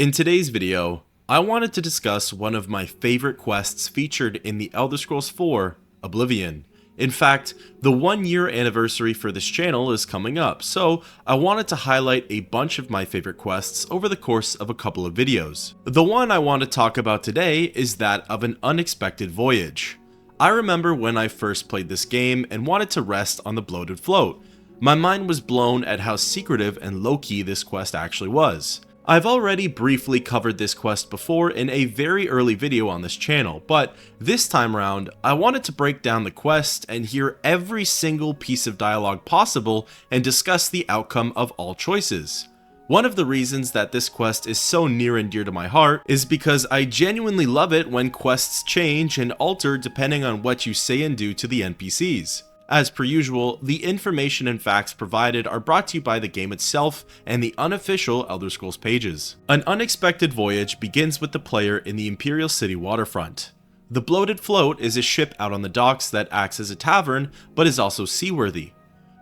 In today's video, I wanted to discuss one of my favorite quests featured in the Elder Scrolls 4, Oblivion. In fact, the 1-year anniversary for this channel is coming up, so I wanted to highlight a bunch of my favorite quests over the course of a couple of videos. The one I want to talk about today is that of an unexpected voyage. I remember when I first played this game and wanted to rest on the bloated float. My mind was blown at how secretive and low-key this quest actually was. I've already briefly covered this quest before in a very early video on this channel, but this time around, I wanted to break down the quest and hear every single piece of dialogue possible and discuss the outcome of all choices. One of the reasons that this quest is so near and dear to my heart is because I genuinely love it when quests change and alter depending on what you say and do to the NPCs. As per usual, the information and facts provided are brought to you by the game itself and the unofficial Elder Scrolls pages. An unexpected voyage begins with the player in the Imperial City waterfront. The bloated float is a ship out on the docks that acts as a tavern, but is also seaworthy.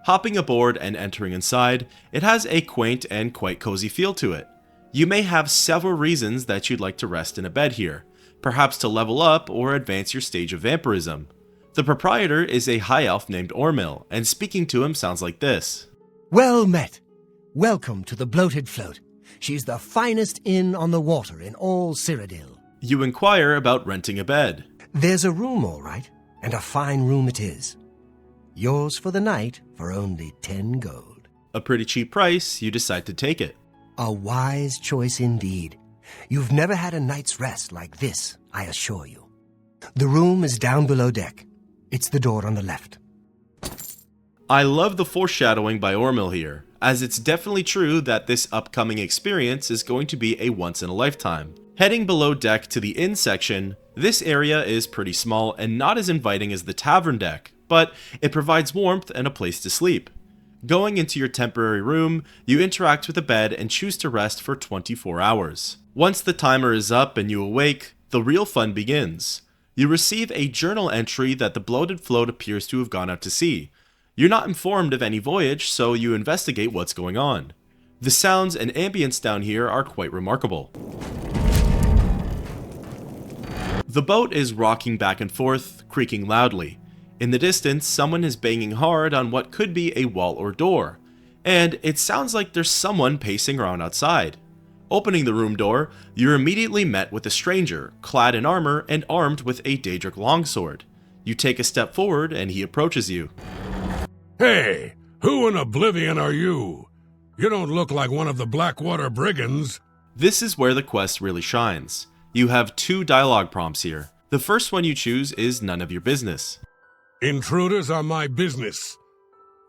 Hopping aboard and entering inside, it has a quaint and quite cozy feel to it. You may have several reasons that you'd like to rest in a bed here, perhaps to level up or advance your stage of vampirism. The proprietor is a high elf named Ormil, and speaking to him sounds like this. Well met. Welcome to the Bloated Float. She's the finest inn on the water in all Cyrodiil. You inquire about renting a bed. There's a room, all right, and a fine room it is. Yours for the night for only 10 gold. A pretty cheap price, you decide to take it. A wise choice indeed. You've never had a night's rest like this, I assure you. The room is down below deck. It's the door on the left. I love the foreshadowing by Ormil here, as it's definitely true that this upcoming experience is going to be a once-in-a-lifetime. Heading below deck to the inn section, this area is pretty small and not as inviting as the tavern deck, but it provides warmth and a place to sleep. Going into your temporary room, you interact with a bed and choose to rest for 24 hours. Once the timer is up and you awake, the real fun begins. You receive a journal entry that the bloated float appears to have gone out to sea. You're not informed of any voyage, so you investigate what's going on. The sounds and ambience down here are quite remarkable. The boat is rocking back and forth, creaking loudly. In the distance, someone is banging hard on what could be a wall or door, and it sounds like there's someone pacing around outside. Opening the room door, you're immediately met with a stranger, clad in armor and armed with a Daedric longsword. You take a step forward and he approaches you. Hey, who in Oblivion are you? You don't look like one of the Blackwater brigands. This is where the quest really shines. You have 2 dialogue prompts here. The first one you choose is none of your business. Intruders are my business.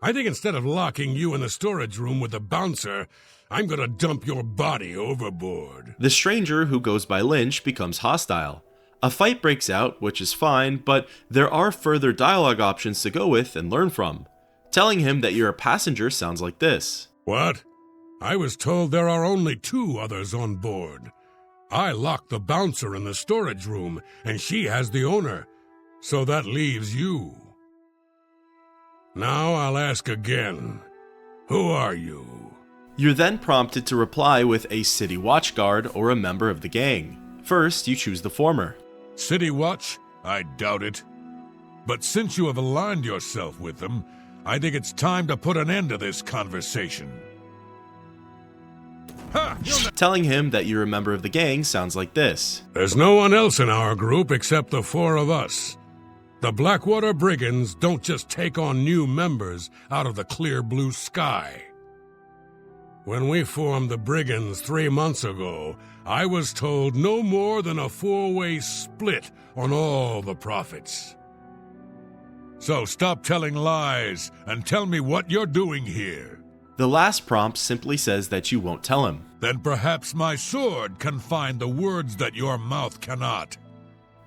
I think instead of locking you in the storage room with the bouncer, I'm gonna dump your body overboard. The stranger, who goes by Lynch, becomes hostile. A fight breaks out, which is fine, but there are further dialogue options to go with and learn from. Telling him that you're a passenger sounds like this. What? I was told there are only 2 others on board. I locked the bouncer in the storage room, and she has the owner, so that leaves you. Now I'll ask again. Who are you? You're then prompted to reply with a city watchguard or a member of the gang. First, you choose the former. City Watch? I doubt it. But since you have aligned yourself with them, I think it's time to put an end to this conversation. Ha! Telling him that you're a member of the gang sounds like this. There's no one else in our group except the 4 of us. The Blackwater brigands don't just take on new members out of the clear blue sky. When we formed the brigands 3 months ago, I was told no more than a 4-way split on all the profits. So stop telling lies and tell me what you're doing here. The last prompt simply says that you won't tell him. Then perhaps my sword can find the words that your mouth cannot.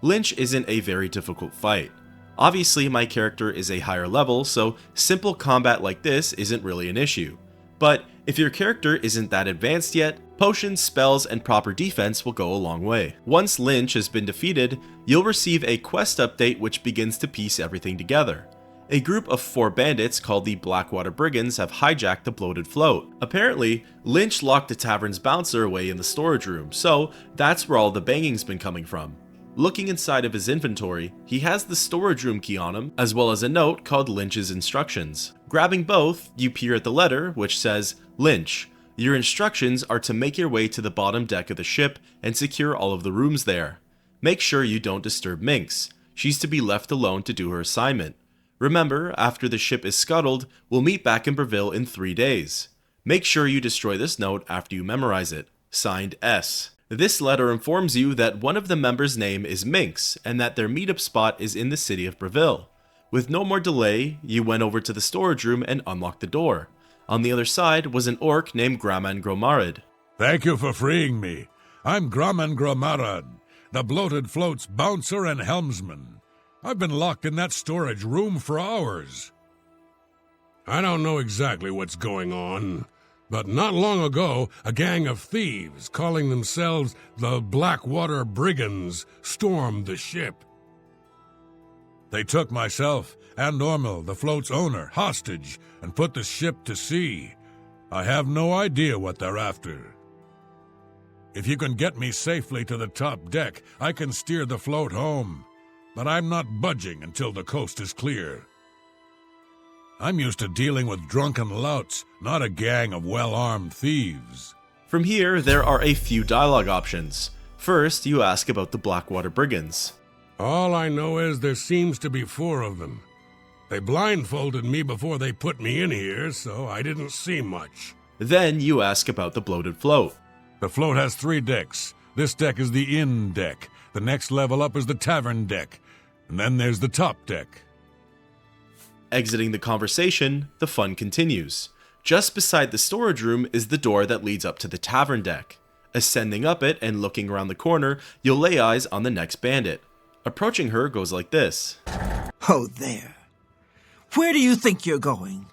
Lynch isn't a very difficult fight. Obviously, my character is a higher level, so simple combat like this isn't really an issue. But if your character isn't that advanced yet, potions, spells, and proper defense will go a long way. Once Lynch has been defeated, you'll receive a quest update which begins to piece everything together. A group of 4 bandits called the Blackwater Brigands have hijacked the bloated float. Apparently, Lynch locked the tavern's bouncer away in the storage room, so that's where all the banging's been coming from. Looking inside of his inventory, he has the storage room key on him, as well as a note called Lynch's instructions. Grabbing both, you peer at the letter, which says, Lynch, your instructions are to make your way to the bottom deck of the ship and secure all of the rooms there. Make sure you don't disturb Minx. She's to be left alone to do her assignment. Remember, after the ship is scuttled, we'll meet back in Breville in 3 days. Make sure you destroy this note after you memorize it. Signed, S. This letter informs you that one of the members' name is Minx, and that their meetup spot is in the city of Breville. With no more delay, you went over to the storage room and unlocked the door. On the other side was an orc named Graman Gromarad. Thank you for freeing me. I'm Graman Gromarad, the bloated float's bouncer and helmsman. I've been locked in that storage room for hours. I don't know exactly what's going on, but not long ago, a gang of thieves calling themselves the Blackwater Brigands stormed the ship. They took myself and Ormil, the float's owner, hostage and put the ship to sea. I have no idea what they're after. If you can get me safely to the top deck, I can steer the float home. But I'm not budging until the coast is clear. I'm used to dealing with drunken louts, not a gang of well-armed thieves. From here, there are a few dialogue options. First, you ask about the Blackwater Brigands. All I know is there seems to be 4 of them. They blindfolded me before they put me in here, so I didn't see much. Then you ask about the bloated float. The float has 3 decks. This deck is the inn deck. The next level up is the tavern deck. And then there's the top deck. Exiting the conversation, the fun continues. Just beside the storage room is the door that leads up to the tavern deck. Ascending up it and looking around the corner, you'll lay eyes on the next bandit. Approaching her goes like this. Oh, there. Where do you think you're going?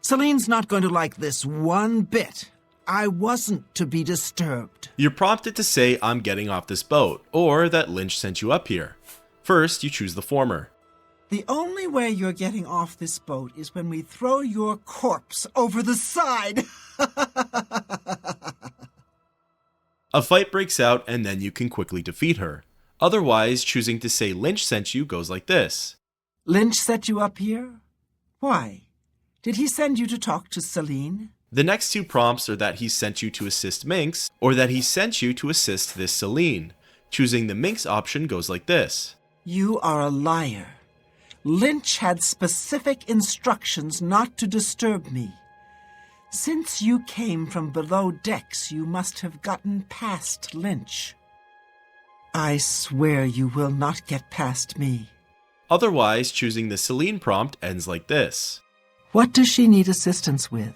Selene's not going to like this one bit. I wasn't to be disturbed. You're prompted to say I'm getting off this boat, or that Lynch sent you up here. First, you choose the former. The only way you're getting off this boat is when we throw your corpse over the side. A fight breaks out and then you can quickly defeat her. Otherwise, choosing to say Lynch sent you goes like this. Lynch set you up here? Why? Did he send you to talk to Selene? The next 2 prompts are that he sent you to assist Minx, or that he sent you to assist this Selene. Choosing the Minx option goes like this. You are a liar. Lynch had specific instructions not to disturb me. Since you came from below decks, you must have gotten past Lynch. I swear you will not get past me. Otherwise, choosing the Selene prompt ends like this. What does she need assistance with?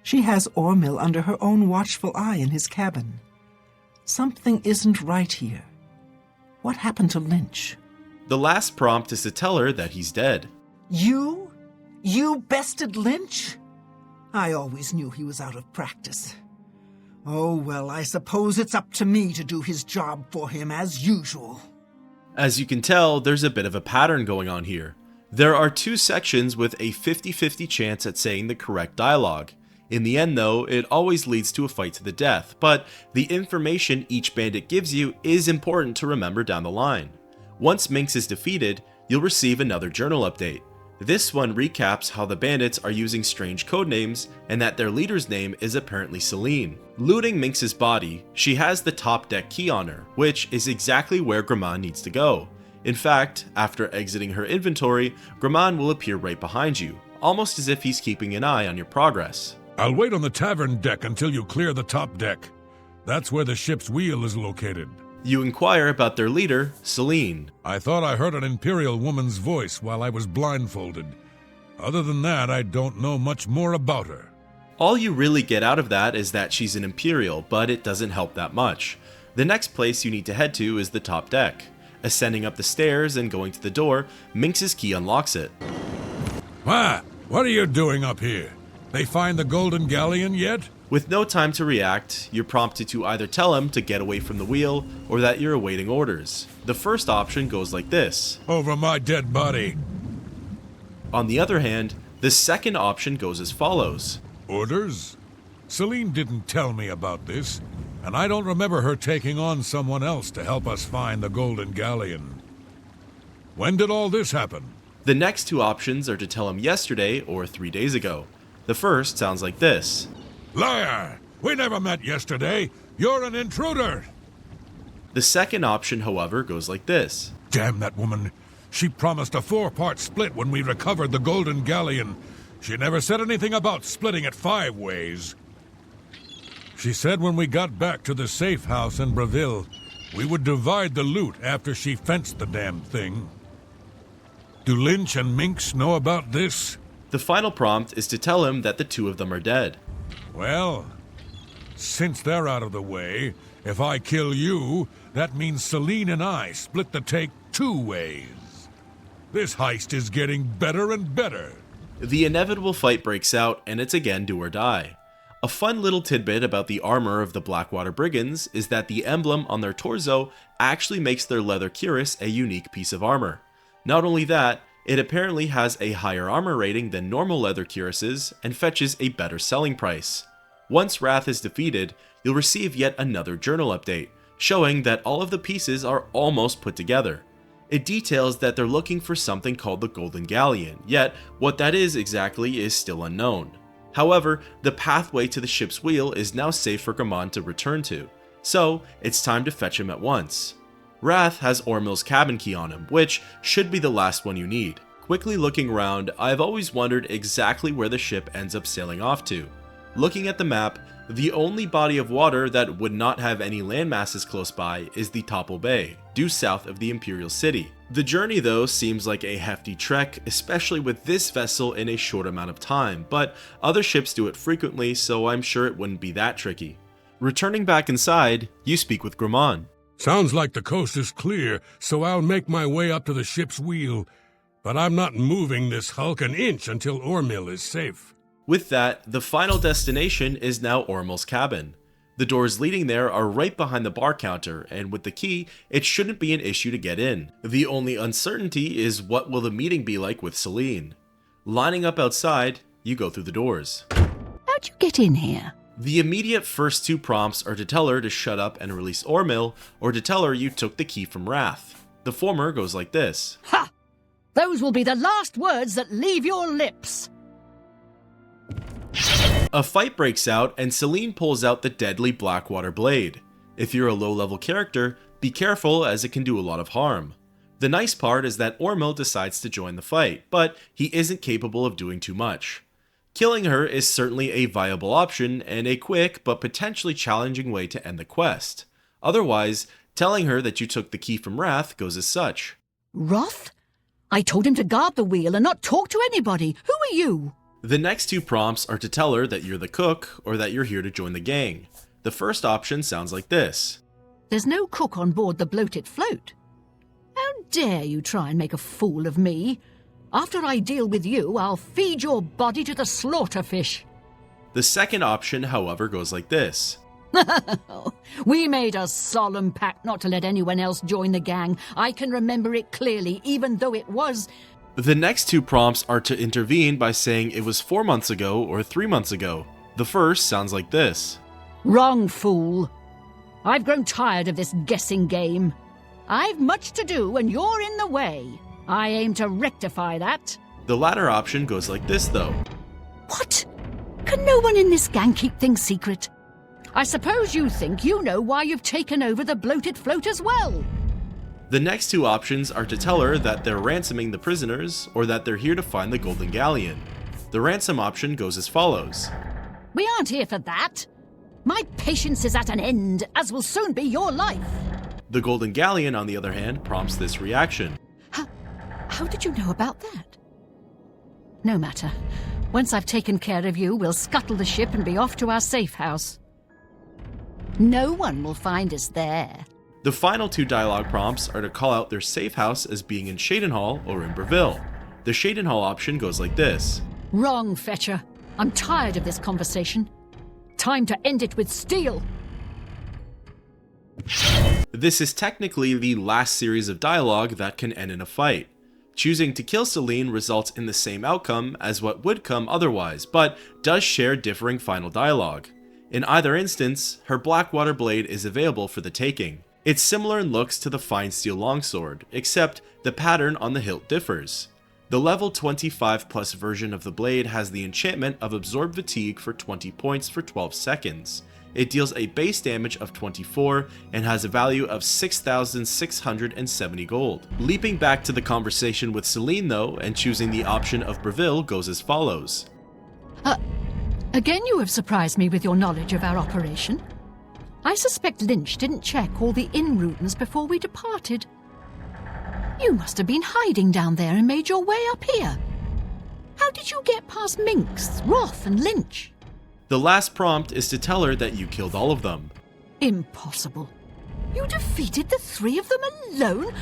She has Ormil under her own watchful eye in his cabin. Something isn't right here. What happened to Lynch? The last prompt is to tell her that he's dead. You? You bested Lynch? I always knew he was out of practice. Oh, well, I suppose it's up to me to do his job for him as usual. As you can tell, there's a bit of a pattern going on here. There are 2 sections with a 50-50 chance at saying the correct dialogue. In the end though, it always leads to a fight to the death, but the information each bandit gives you is important to remember down the line. Once Minx is defeated, you'll receive another journal update. This one recaps how the bandits are using strange codenames and that their leader's name is apparently Selene. Looting Minx's body, she has the top deck key on her, which is exactly where Graman needs to go. In fact, after exiting her inventory, Graman will appear right behind you, almost as if he's keeping an eye on your progress. I'll wait on the tavern deck until you clear the top deck. That's where the ship's wheel is located. You inquire about their leader, Selene. I thought I heard an Imperial woman's voice while I was blindfolded. Other than that, I don't know much more about her. All you really get out of that is that she's an Imperial, but it doesn't help that much. The next place you need to head to is the top deck. Ascending up the stairs and going to the door, Minx's key unlocks it. Ah, what are you doing up here? They find the Golden Galleon yet? With no time to react, you're prompted to either tell him to get away from the wheel or that you're awaiting orders. The first option goes like this. Over my dead body. On the other hand, the second option goes as follows. Orders? Selene didn't tell me about this, and I don't remember her taking on someone else to help us find the Golden Galleon. When did all this happen? The next two options are to tell him yesterday or 3 days ago. The first sounds like this. Liar! We never met yesterday. You're an intruder! The second option, however, goes like this. Damn that woman. She promised a 4-part split when we recovered the Golden Galleon. She never said anything about splitting it 5 ways. She said when we got back to the safe house in Breville, we would divide the loot after she fenced the damn thing. Do Lynch and Minx know about this? The final prompt is to tell him that the two of them are dead. Well, since they're out of the way, if I kill you, that means Selene and I split the take 2 ways. This heist is getting better and better. The inevitable fight breaks out, and it's again do or die. A fun little tidbit about the armor of the Blackwater Brigands is that the emblem on their torso actually makes their leather cuirass a unique piece of armor. Not only that, it apparently has a higher armor rating than normal leather cuirasses and fetches a better selling price. Once Wrath is defeated, you'll receive yet another journal update, showing that all of the pieces are almost put together. It details that they're looking for something called the Golden Galleon, yet what that is exactly is still unknown. However, the pathway to the ship's wheel is now safe for Gammon to return to, so it's time to fetch him at once. Wrath has Ormil's cabin key on him, which should be the last one you need. Quickly looking around, I've always wondered exactly where the ship ends up sailing off to. Looking at the map, the only body of water that would not have any landmasses close by is the Topple Bay, due south of the Imperial City. The journey though seems like a hefty trek, especially with this vessel in a short amount of time, but other ships do it frequently, so I'm sure it wouldn't be that tricky. Returning back inside, you speak with Gammon. Sounds like the coast is clear, so I'll make my way up to the ship's wheel. But I'm not moving this hulk an inch until Ormil is safe. With that, the final destination is now Ormil's cabin. The doors leading there are right behind the bar counter, and with the key, it shouldn't be an issue to get in. The only uncertainty is what will the meeting be like with Selene. Lining up outside, you go through the doors. How'd you get in here? The immediate first two prompts are to tell her to shut up and release Ormil, or to tell her you took the key from Wrath. The former goes like this. Ha! Those will be the last words that leave your lips. A fight breaks out and Selene pulls out the deadly Blackwater blade. If you're a low-level character, be careful as it can do a lot of harm. The nice part is that Ormil decides to join the fight, but he isn't capable of doing too much. Killing her is certainly a viable option and a quick but potentially challenging way to end the quest. Otherwise, telling her that you took the key from Wrath goes as such. Wrath? I told him to guard the wheel and not talk to anybody. Who are you? The next two prompts are to tell her that you're the cook or that you're here to join the gang. The first option sounds like this. There's no cook on board the bloated float. How dare you try and make a fool of me? After I deal with you, I'll feed your body to the slaughterfish. The second option, however, goes like this. We made a solemn pact not to let anyone else join the gang. I can remember it clearly, even though it was... The next two prompts are to intervene by saying it was 4 months ago or 3 months ago. The first sounds like this. Wrong, fool. I've grown tired of this guessing game. I've much to do and you're in the way. I aim to rectify that. The latter option goes like this, though. What? Can no one in this gang keep things secret? I suppose you think you know why you've taken over the bloated float as well. The next two options are to tell her that they're ransoming the prisoners or that they're here to find the Golden Galleon. The ransom option goes as follows. We aren't here for that. My patience is at an end, as will soon be your life. The Golden Galleon, on the other hand, prompts this reaction. How did you know about that? No matter. Once I've taken care of you, we'll scuttle the ship and be off to our safe house. No one will find us there. The final two dialogue prompts are to call out their safe house as being in Shadenhall or in Breville. The Shadenhall option goes like this. Wrong, Fetcher. I'm tired of this conversation. Time to end it with steel. This is technically the last series of dialogue that can end in a fight. Choosing to kill Selene results in the same outcome as what would come otherwise, but does share differing final dialogue. In either instance, her Blackwater blade is available for the taking. It's similar in looks to the fine steel longsword, except the pattern on the hilt differs. The level 25 plus version of the blade has the enchantment of Absorb Fatigue for 20 points for 12 seconds. It deals a base damage of 24 and has a value of 6,670 gold. Leaping back to the conversation with Selene though, and choosing the option of Breville goes as follows. Again you have surprised me with your knowledge of our operation. I suspect Lynch didn't check all the inn routines before we departed. You must have been hiding down there and made your way up here. How did you get past Minx, Roth, and Lynch? The last prompt is to tell her that you killed all of them. Impossible. You defeated the three of them alone?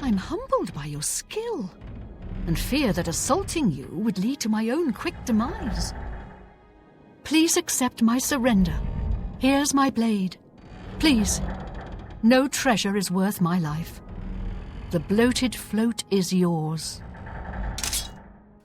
I'm humbled by your skill, and fear that assaulting you would lead to my own quick demise. Please accept my surrender. Here's my blade. Please, no treasure is worth my life. The bloated float is yours.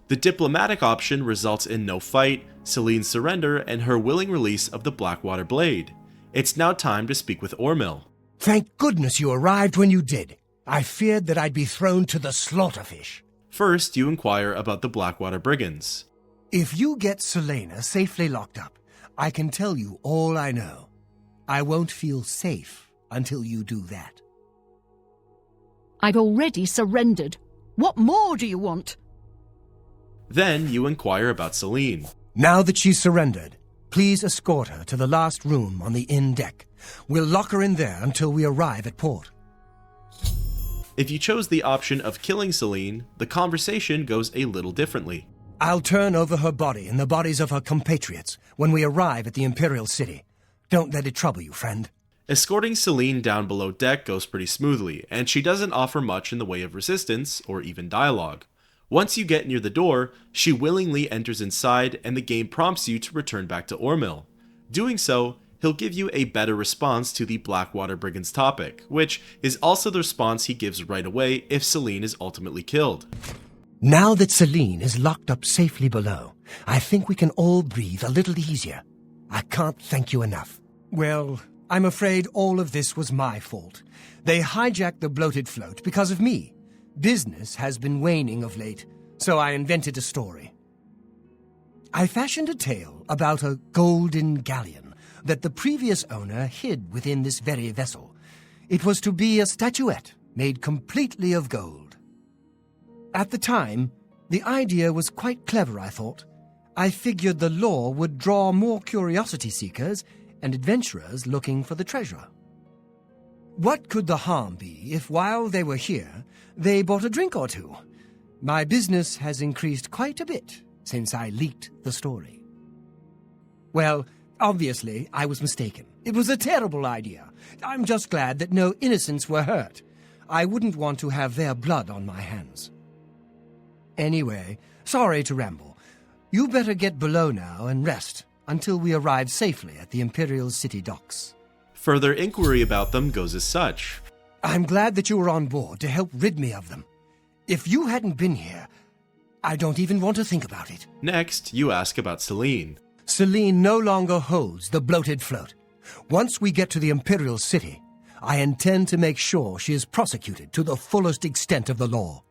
The diplomatic option results in no fight, Selene's surrender, and her willing release of the Blackwater blade. It's now time to speak with Ormil. Thank goodness you arrived when you did. I feared that I'd be thrown to the slaughterfish. First, you inquire about the Blackwater brigands. If you get Selena safely locked up, I can tell you all I know. I won't feel safe until you do that. I've already surrendered. What more do you want? Then you inquire about Selene. Now that she's surrendered, please escort her to the last room on the inn deck. We'll lock her in there until we arrive at port. If you chose the option of killing Selene, the conversation goes a little differently. I'll turn over her body and the bodies of her compatriots when we arrive at the Imperial City. Don't let it trouble you, friend. Escorting Selene down below deck goes pretty smoothly, and she doesn't offer much in the way of resistance or even dialogue. Once you get near the door, she willingly enters inside and the game prompts you to return back to Ormil. Doing so, he'll give you a better response to the Blackwater Brigands topic, which is also the response he gives right away if Selene is ultimately killed. Now that Selene is locked up safely below, I think we can all breathe a little easier. I can't thank you enough. Well, I'm afraid all of this was my fault. They hijacked the bloated float because of me. Business has been waning of late, so I invented a story. I fashioned a tale about a golden galleon that the previous owner hid within this very vessel. It was to be a statuette made completely of gold. At the time, the idea was quite clever, I thought. I figured the lore would draw more curiosity seekers and adventurers looking for the treasure. What could the harm be if while they were here, they bought a drink or two? My business has increased quite a bit since I leaked the story. Well, obviously, I was mistaken. It was a terrible idea. I'm just glad that no innocents were hurt. I wouldn't want to have their blood on my hands. Anyway, sorry to ramble. You better get below now and rest until we arrive safely at the Imperial City docks. Further inquiry about them goes as such. I'm glad that you were on board to help rid me of them. If you hadn't been here, I don't even want to think about it. Next, you ask about Selene. Selene no longer holds the bloated float. Once we get to the Imperial City, I intend to make sure she is prosecuted to the fullest extent of the law.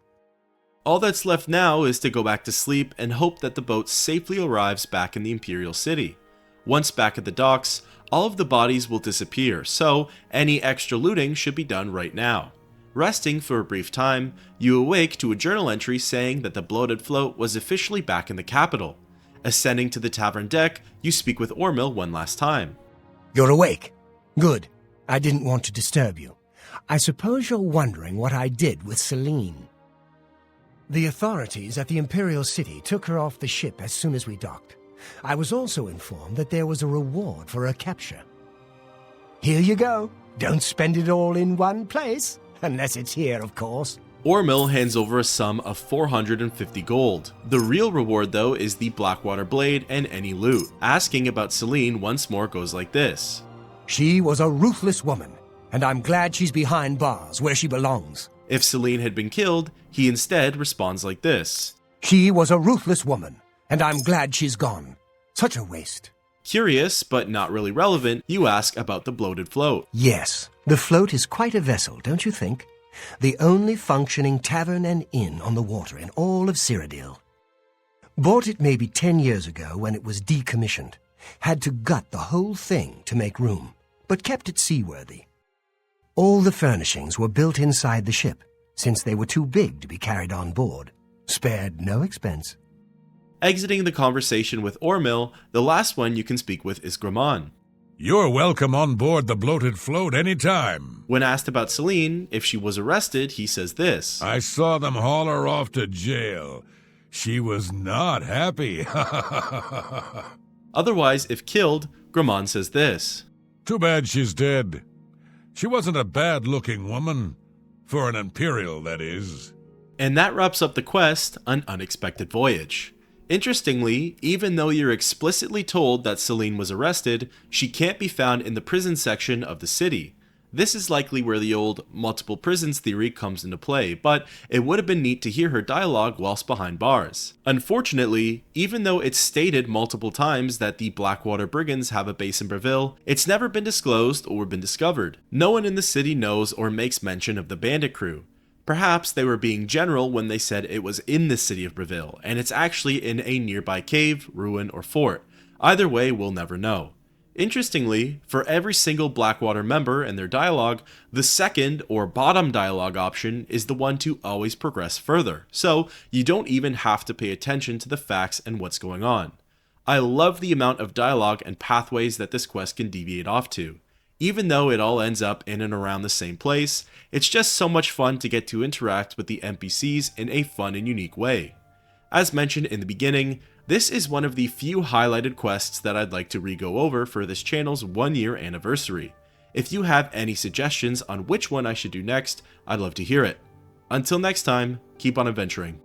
All that's left now is to go back to sleep and hope that the boat safely arrives back in the Imperial City. Once back at the docks, all of the bodies will disappear, so any extra looting should be done right now. Resting for a brief time, you awake to a journal entry saying that the bloated float was officially back in the capital. Ascending to the tavern deck, you speak with Ormil one last time. You're awake. Good. I didn't want to disturb you. I suppose you're wondering what I did with Selene. The authorities at the Imperial City took her off the ship as soon as we docked. I was also informed that there was a reward for her capture. Here you go. Don't spend it all in one place, unless it's here, of course. Ormil hands over a sum of 450 gold. The real reward though is the Blackwater blade and any loot. Asking about Selene once more goes like this. She was a ruthless woman, and I'm glad she's behind bars where she belongs. If Selene had been killed, He instead responds like this. She was a ruthless woman, and I'm glad she's gone. Such a waste. Curious, but not really relevant, you ask about the bloated float. Yes, the float is quite a vessel, don't you think? The only functioning tavern and inn on the water in all of Cyrodiil. Bought it maybe 10 years ago when it was decommissioned. Had to gut the whole thing to make room, but kept it seaworthy. All the furnishings were built inside the ship, since they were too big to be carried on board. Spared no expense. Exiting the conversation with Ormil, the last one you can speak with is Gramon. You're welcome on board the bloated float any time. When asked about Selene, if she was arrested, he says this. I saw them haul her off to jail. She was not happy. Otherwise, if killed, Gramon says this. Too bad she's dead. She wasn't a bad-looking woman. For an Imperial, that is. And that wraps up the quest, An Unexpected Voyage. Interestingly, even though you're explicitly told that Selene was arrested, she can't be found in the prison section of the city. This is likely where the old multiple prisons theory comes into play, but it would have been neat to hear her dialogue whilst behind bars. Unfortunately, even though it's stated multiple times that the Blackwater Brigands have a base in Breville, it's never been disclosed or been discovered. No one in the city knows or makes mention of the bandit crew. Perhaps they were being general when they said it was in the city of Breville, and it's actually in a nearby cave, ruin, or fort. Either way, we'll never know. Interestingly, for every single Blackwater member and their dialogue, the second or bottom dialogue option is the one to always progress further, so you don't even have to pay attention to the facts and what's going on. I love the amount of dialogue and pathways that this quest can deviate off to. Even though it all ends up in and around the same place, it's just so much fun to get to interact with the NPCs in a fun and unique way. As mentioned in the beginning, this is one of the few highlighted quests that I'd like to re-go over for this channel's 1-year anniversary. If you have any suggestions on which one I should do next, I'd love to hear it. Until next time, keep on adventuring.